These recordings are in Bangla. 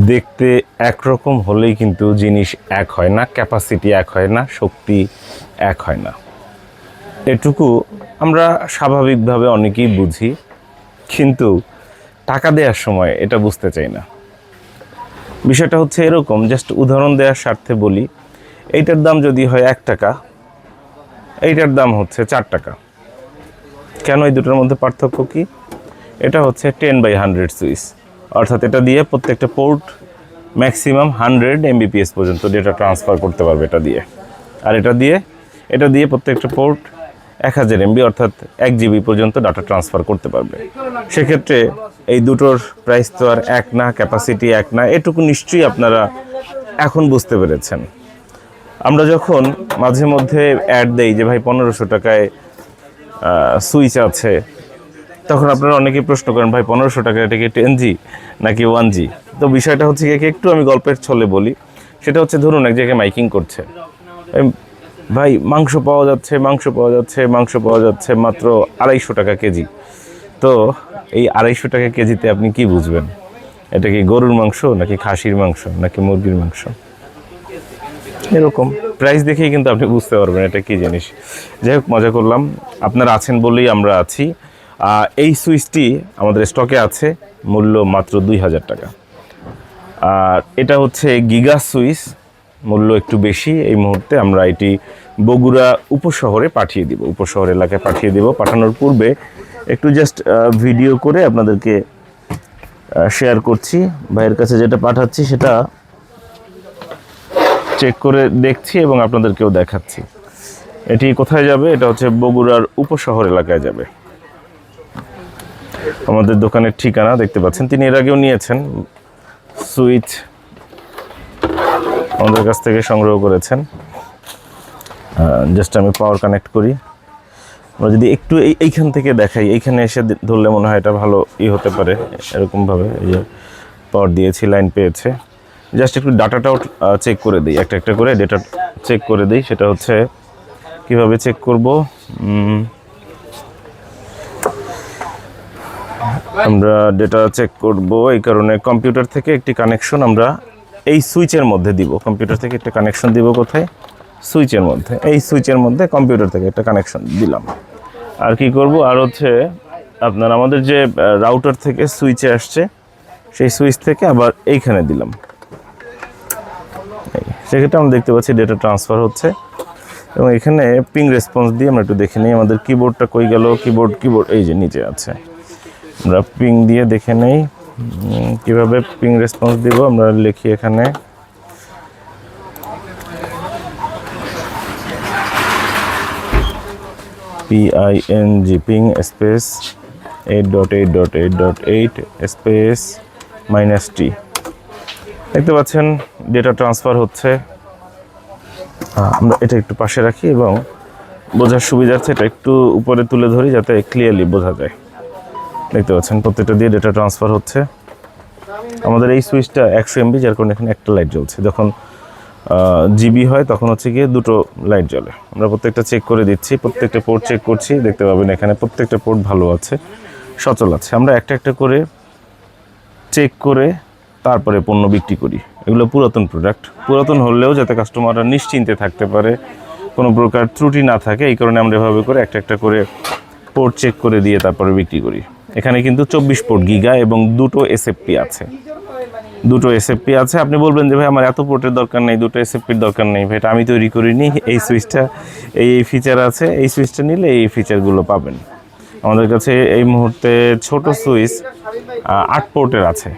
দেখতে একরকম হলেই কিন্তু জিনিস এক হয় না, ক্যাপাসিটি এক হয় না, শক্তি এক হয় না। এটুকু আমরা স্বাভাবিকভাবে অনেকেই বুঝি, কিন্তু টাকা দেওয়ার সময় এটা বুঝতে চাই না। বিষয়টা হচ্ছে এরকম, জাস্ট উদাহরণ দেওয়ার স্বার্থে বলি, এইটার দাম যদি হয় 1 টাকা, এইটার দাম হচ্ছে 4 টাকা। কেন এই দুটোর মধ্যে পার্থক্য কি? এটা হচ্ছে 10/100 সুইচ, অর্থাৎ এটা দিয়ে প্রত্যেকটা পোর্ট ম্যাক্সিমাম 100 Mbps পর্যন্ত ডেটা ট্রান্সফার করতে পারবে এটা দিয়ে। আর এটা দিয়ে প্রত্যেকটা পোর্ট 1000 MB অর্থাৎ 1 GB পর্যন্ত ডাটা ট্রান্সফার করতে পারবে। সেক্ষেত্রে এই দুটোর প্রাইস তো আর এক না, ক্যাপাসিটি এক না, এটুকু নিশ্চয়ই আপনারা এখন বুঝতে পেরেছেন। আমরা যখন মাঝে মধ্যে অ্যাড দেই যে ভাই 1500 টাকায় সুইচ আছে, তখন আপনারা অনেকেই প্রশ্ন করেন ভাই 1500 টাকা এটা কি 10G নাকি 1G? তো বিষয়টা হচ্ছে কি, একটু আমি গল্পের ছলে বলি। সেটা হচ্ছে, ধরুন এক জায়গায় মাইকিং করছে, ভাই মাংস পাওয়া যাচ্ছে মাত্র 250 টাকা কেজি। তো এই 250 টাকা কেজিতে আপনি কি বুঝবেন? এটা কি গরুর মাংস নাকি খাসির মাংস নাকি মুরগির মাংস? এরকম প্রাইস দেখেই কিন্তু আপনি বুঝতে পারবেন এটা কি জিনিস। যাই হোক, মজা করলাম, আপনারা আছেন বলেই আমরা আছি। এই সুইচটি আমাদের স্টকে আছে, মূল্য মাত্র 2000 টাকা। আর এটা হচ্ছে গিগা সুইচ, মূল্য একটু বেশি। এই মুহূর্তে আমরা এটি বগুড়া উপশহরে পাঠিয়ে দিব, উপশহর এলাকায় পাঠিয়ে দিব। পাঠানোর পূর্বে একটু জাস্ট ভিডিও করে আপনাদেরকে শেয়ার করছি। ভাইয়ের কাছে যেটা পাঠাচ্ছি সেটা চেক করে দেখছি এবং আপনাদেরকেও দেখাচ্ছি। এটি কোথায় যাবে? এটা হচ্ছে বগুড়ার উপশহর এলাকায় যাবে। আমাদের দোকানের ঠিকানা দেখতে পাচ্ছেন, তিনি এর আগেও নিয়েছেন সুইচ, আমাদের কাছ থেকে সংগ্রহ করেছেন। জাস্ট আমি পাওয়ার কানেক্ট করি। আমরা যদি একটু এইখান থেকে দেখাই, এইখানে এসে ধরলে মনে হয় এটা ভালো হতে পারে। এরকমভাবে এই যে পাওয়ার দিয়েছি, লাইন পেয়েছে। জাস্ট একটু ডাটাটাও চেক করে দিই, একটা করে ডেটা চেক করে দিই। সেটা হচ্ছে কিভাবে চেক করব, আমরা ডেটা চেক করব এই কারণে কম্পিউটার থেকে একটি কানেকশন আমরা এই সুইচের মধ্যে দিব। কম্পিউটার থেকে একটা কানেকশন দিব কোথায়? সুইচের মধ্যে। এই সুইচের মধ্যে কম্পিউটার থেকে একটা কানেকশন দিলাম। আর কি করব, আর হচ্ছে আপনার আমাদের যে রাউটার থেকে সুইচে আসছে, সেই সুইচ থেকে আবার এইখানে দিলাম। সেক্ষেত্রে আমরা দেখতে পাচ্ছি ডেটা ট্রান্সফার হচ্ছে। এবং এখানে পিং রেসপন্স দিয়ে আমরা একটু দেখে নিই আমাদের কিবোর্ডটা কই গেল। কিবোর্ড এই যে নিচে আছে, আমরা পিং দিয়ে দেখে নেই কিভাবে পিং রেসপন্স দিব। আমরা লিখি এখানে PING, ping space 8.8.8.8 space -T। দেখতে পাচ্ছেন ডেটা ট্রান্সফার হচ্ছে। আমরা এটা একটু পাশে রাখি এবং বোঝার সুবিধার্থে এটা একটু উপরে তুলে ধরি যাতে ক্লিয়ারলি বোঝা যায়। দেখতে পাচ্ছেন প্রত্যেকটা দিয়ে ডেটা ট্রান্সফার হচ্ছে। আমাদের এই সুইচটা 100 MB, যার কারণে এখানে একটা লাইট জ্বলছে। যখন জিবি হয় তখন হচ্ছে গিয়ে দুটো লাইট জ্বলে। আমরা প্রত্যেকটা চেক করে দিচ্ছি, প্রত্যেকটা পোর্ট চেক করছি। দেখতে পাবেন এখানে প্রত্যেকটা পোর্ট ভালো আছে, সচল আছে। আমরা একটা করে চেক করে তারপরে পণ্য বিক্রি করি। এগুলো পুরাতন প্রোডাক্ট, পুরাতন হলেও যাতে কাস্টমাররা নিশ্চিন্তে থাকতে পারে, কোনো প্রকার ত্রুটি না থাকে, এই কারণে আমরা এভাবে করে একটা করে পোর্ট চেক করে দিয়ে তারপরে বিক্রি করি। এখানে কিন্তু 24 পোর্ট গিগা এবং দুটো এসএফপি আছে। আপনি বলবেন যে ভাই আমার এত পোর্টের দরকার নেই, দুটো এসএফপির দরকার নেই। ভাই এটা আমি তৈরি করিনি, এই সুইচটা এই ফিচার আছে, এই সুইচটা নিলে এই ফিচারগুলো পাবেন। আমাদের কাছে এই মুহূর্তে ছোট সুইচ 8 পোর্টের আছে,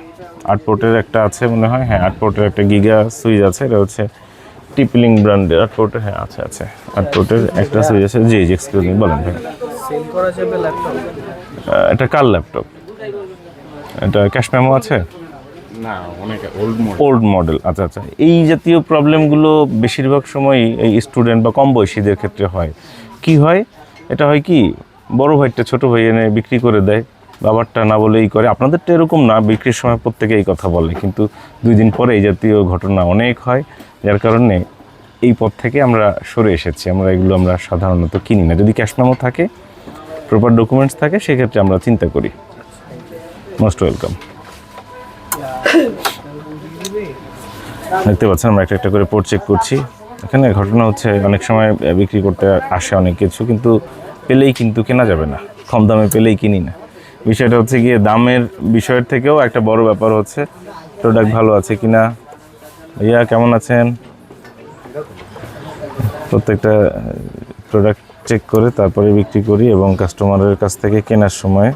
8 পোর্টের একটা আছে মনে হয়, হ্যাঁ 8 পোর্টের একটা গিগা সুইচ আছে। এটা হচ্ছে টিপলিং ব্র্যান্ডের 8 পোর্টের, হ্যাঁ আছে 8 পোর্টের একটা সুইচ আছে। জি এক্সকিউজ মি, বলেন ভাই। সেল করা যাবে ল্যাপটপ? এটা কার ল্যাপটপ? এটা ক্যাশ মেমো আছে না, অনেক ওল্ড মডেল। আচ্ছা, এই জাতীয় প্রবলেমগুলো বেশিরভাগ সময়ই এই স্টুডেন্ট বা কম বয়সীদের ক্ষেত্রে হয়। কি হয়, এটা হয় কি, বড় ভাইটা ছোট ভাই এনে বিক্রি করে দেয়, বাবারটা না বলেই করে। আপনাদেরটা এরকম না, বিক্রির সময় প্রত্যেকে এই কথা বলে, কিন্তু 2 দিন পরে এই জাতীয় ঘটনা অনেক হয়। যার কারণে এই পথ থেকে আমরা সরে এসেছি। আমরা সাধারণত কিনি না। যদি ক্যাশ মেমো থাকে, প্রপার ডকুমেন্টস থাকে, সেক্ষেত্রে আমরা চিন্তা করি। Most welcome. দেখতে পাচ্ছেন আমরা একটা একটা করে পোর্ট চেক করছি। এখানে ঘটনা হচ্ছে অনেক সময় বিক্রি করতে আসে অনেক কিছু, কিন্তু পেলেই কিন্তু কেনা যাবে না, কম দামে পেলেই কিনি না। বিষয়টা হচ্ছে গিয়ে দামের বিষয়ের থেকেও একটা বড় ব্যাপার হচ্ছে প্রোডাক্ট ভালো আছে কিনা। ভাইয়া কেমন আছেন? প্রত্যেকটা প্রোডাক্ট চেক করে তারপরে বিক্রি করি এবং কাস্টমারের কাছ থেকে কেনার সময়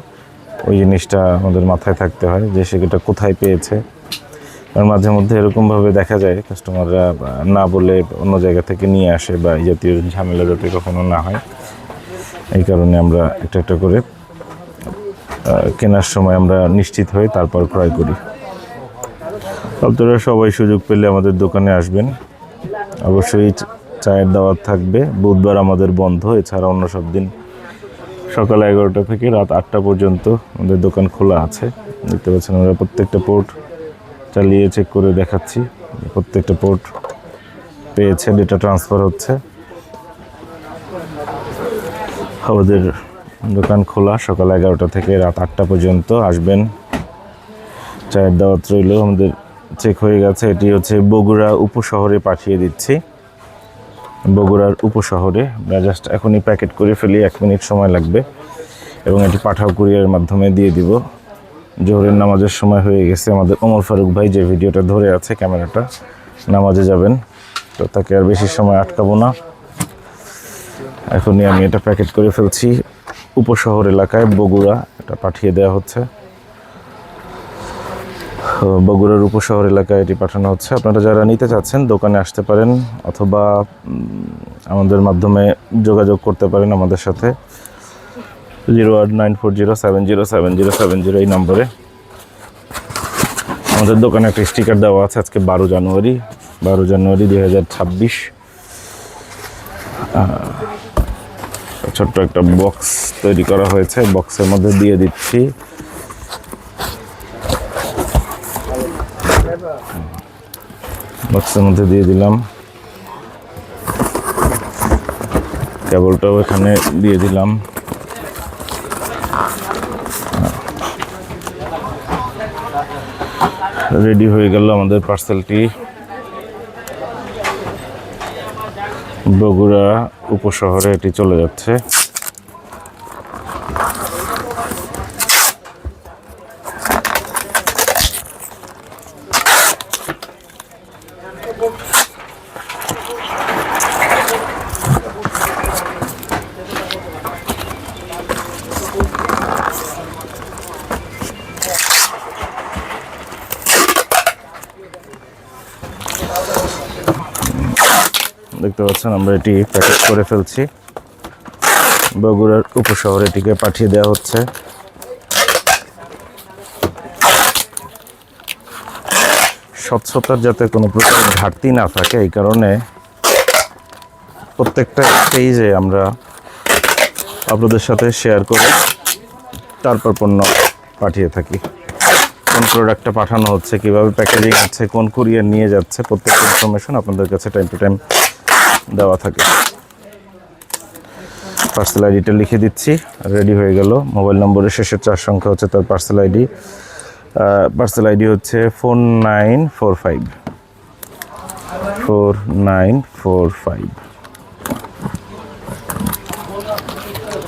ওই জিনিসটা আমাদের মাথায় থাকতে হয় যে সেটা কোথায় পেয়েছে। কারণ মাঝে মধ্যে এরকমভাবে দেখা যায় কাস্টমাররা না বলে অন্য জায়গা থেকে নিয়ে আসে বা এই জাতীয় ঝামেলা যাতে কখনো না হয়, এই কারণে আমরা একটা একটা করে কেনার সময় আমরা নিশ্চিত হয়ে তারপর ক্রয় করি। আপনারা সবাই সুযোগ পেলে আমাদের দোকানে আসবেন। অবশ্যই চায়ের দাওয়াত থাকবে। বুধবার আমাদের বন্ধ, এছাড়া অন্য সব দিন সকাল 11টা থেকে রাত 8টা পর্যন্ত আমাদের দোকান খোলা আছে। দেখতে পাচ্ছেন আমরা প্রত্যেকটা পোর্ট চালিয়ে চেক করে দেখাচ্ছি, প্রত্যেকটা পোর্ট পেয়েছে, ডেটা ট্রান্সফার হচ্ছে। আমাদের দোকান খোলা সকাল 11টা থেকে রাত 8টা পর্যন্ত। আসবেন, চায়ের দাওয়াত রইল। আমাদের চেক হয়ে গেছে, এটি হচ্ছে বগুড়া উপশহরে পাঠিয়ে দিচ্ছি। বগুড়ার উপশহরে আমরা জাস্ট এখনই প্যাকেট করে ফেলি, 1 মিনিট সময় লাগবে এবং এটি পাঠাও কুরিয়ারের মাধ্যমে দিয়ে দিব। জোহরের নামাজের সময় হয়ে গেছে। আমাদের ওমর ফারুক ভাই যে ভিডিওটা ধরে আছে ক্যামেরাটা, নামাজে যাবেন, তো তাকে আর বেশি সময় আটকাবো না। এখনই আমি এটা প্যাকেট করে ফেলছি। উপশহর এলাকায় বগুড়া এটা পাঠিয়ে দেওয়া হচ্ছে। বগুড়ার উপশহর এলাকায় এটি পাঠানো হচ্ছে। আপনারা যারা নিতে চাচ্ছেন দোকানে আসতে পারেন অথবা আমাদের মাধ্যমে যোগাযোগ করতে পারেন আমাদের সাথে 08940707070 এই নম্বরে। আমাদের দোকানে একটা স্টিকার দেওয়া আছে। আজকে 12 জানুয়ারি 2026। ছোট্ট একটা বক্স তৈরি করা হয়েছে, বক্সের মধ্যে দিয়ে দিচ্ছি। বক্সের মধ্যে দিয়ে দিলাম, কেবলটাও এখানে দিয়ে দিলাম। রেডি হয়ে গেল আমাদের পার্সেলটি। বগুড়া উপশহরে এটি চলে যাচ্ছে। দেখতে পাচ্ছেন আমরা এটি প্যাকেট করে ফেলছি। বগুড়ার উপশহরে এটিকে পাঠিয়ে দেওয়া হচ্ছে। স্বচ্ছতার যাতে কোনো প্রকার ঘাটতি না থাকে এই কারণে প্রত্যেকটা পেজে আমরা আপনাদের সাথে শেয়ার করে তারপর পণ্য পাঠিয়ে থাকি। কোন প্রোডাক্টটা পাঠানো হচ্ছে, কীভাবে প্যাকেজিং আছে, কোন কুরিয়ার নিয়ে যাচ্ছে, প্রত্যেকটা ইনফরমেশন আপনাদের কাছে টাইম টু টাইম দেওয়া থাকে। পার্সেল আইডিটা লিখে দিচ্ছি, রেডি হয়ে গেল। মোবাইল নম্বরের শেষের 4 সংখ্যা হচ্ছে তার পার্সেল আইডি। পার্সেল আইডি হচ্ছে 4945।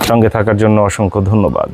সঙ্গে থাকার জন্য অসংখ্য ধন্যবাদ।